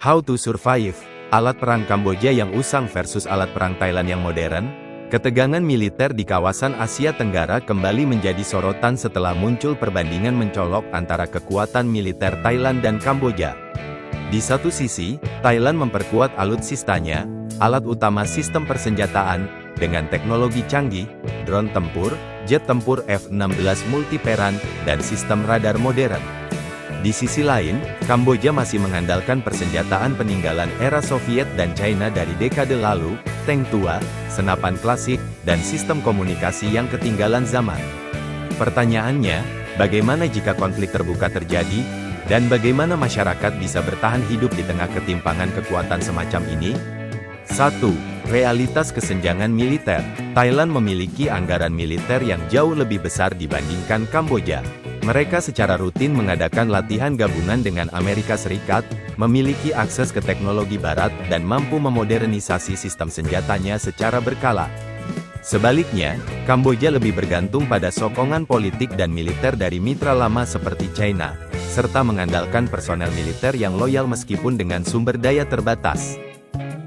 How to Survive, alat perang Kamboja yang usang versus alat perang Thailand yang modern. Ketegangan militer di kawasan Asia Tenggara kembali menjadi sorotan setelah muncul perbandingan mencolok antara kekuatan militer Thailand dan Kamboja. Di satu sisi, Thailand memperkuat alutsistanya, alat utama sistem persenjataan, dengan teknologi canggih, drone tempur, jet tempur F-16 multiperan, dan sistem radar modern. Di sisi lain, Kamboja masih mengandalkan persenjataan peninggalan era Soviet dan China dari dekade lalu, tank tua, senapan klasik, dan sistem komunikasi yang ketinggalan zaman. Pertanyaannya, bagaimana jika konflik terbuka terjadi, dan bagaimana masyarakat bisa bertahan hidup di tengah ketimpangan kekuatan semacam ini? 1. Realitas kesenjangan militer. Thailand memiliki anggaran militer yang jauh lebih besar dibandingkan Kamboja. Mereka secara rutin mengadakan latihan gabungan dengan Amerika Serikat, memiliki akses ke teknologi barat dan mampu memodernisasi sistem senjatanya secara berkala. Sebaliknya, Kamboja lebih bergantung pada sokongan politik dan militer dari mitra lama seperti China, serta mengandalkan personel militer yang loyal meskipun dengan sumber daya terbatas.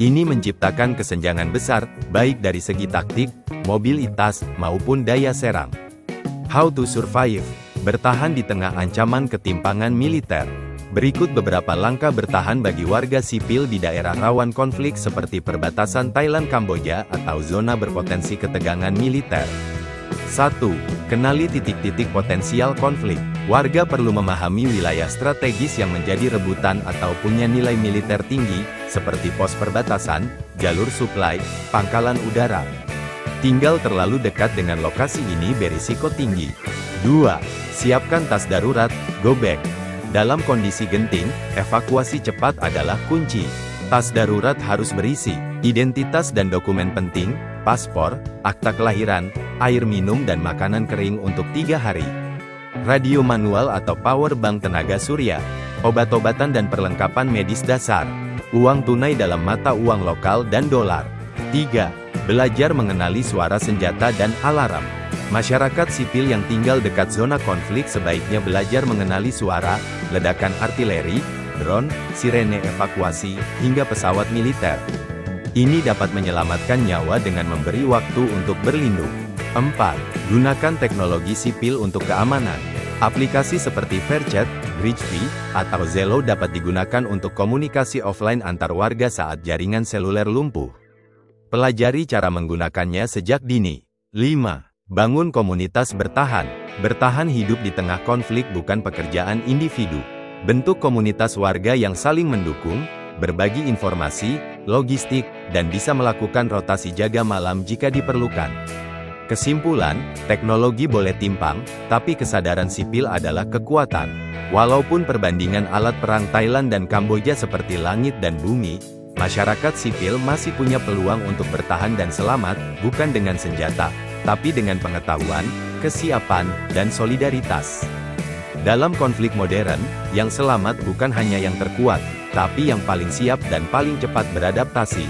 Ini menciptakan kesenjangan besar, baik dari segi taktik, mobilitas, maupun daya serang. How to Survive. Bertahan di tengah ancaman ketimpangan militer. Berikut beberapa langkah bertahan bagi warga sipil di daerah rawan konflik seperti perbatasan Thailand-Kamboja atau zona berpotensi ketegangan militer. 1. Kenali titik-titik potensial konflik. Warga perlu memahami wilayah strategis yang menjadi rebutan atau punya nilai militer tinggi, seperti pos perbatasan, jalur suplai, pangkalan udara. Tinggal terlalu dekat dengan lokasi ini berisiko tinggi. 2. Siapkan tas darurat, go bag. Dalam kondisi genting, evakuasi cepat adalah kunci. Tas darurat harus berisi identitas dan dokumen penting, paspor, akta kelahiran, air minum dan makanan kering untuk 3 hari. Radio manual atau power bank tenaga surya, obat-obatan dan perlengkapan medis dasar, uang tunai dalam mata uang lokal dan dolar. 3. Belajar mengenali suara senjata dan alarm. Masyarakat sipil yang tinggal dekat zona konflik sebaiknya belajar mengenali suara, ledakan artileri, drone, sirene evakuasi, hingga pesawat militer. Ini dapat menyelamatkan nyawa dengan memberi waktu untuk berlindung. 4. Gunakan teknologi sipil untuk keamanan. Aplikasi seperti Fairchat, Bridgefy, atau Zello dapat digunakan untuk komunikasi offline antar warga saat jaringan seluler lumpuh. Pelajari cara menggunakannya sejak dini. 5. Bangun komunitas bertahan. Bertahan hidup di tengah konflik bukan pekerjaan individu. Bentuk komunitas warga yang saling mendukung, berbagi informasi, logistik, dan bisa melakukan rotasi jaga malam jika diperlukan. Kesimpulan, teknologi boleh timpang, tapi kesadaran sipil adalah kekuatan. Walaupun perbandingan alat perang Thailand dan Kamboja seperti langit dan bumi, masyarakat sipil masih punya peluang untuk bertahan dan selamat, bukan dengan senjata, tapi dengan pengetahuan, kesiapan, dan solidaritas. Dalam konflik modern, yang selamat bukan hanya yang terkuat, tapi yang paling siap dan paling cepat beradaptasi.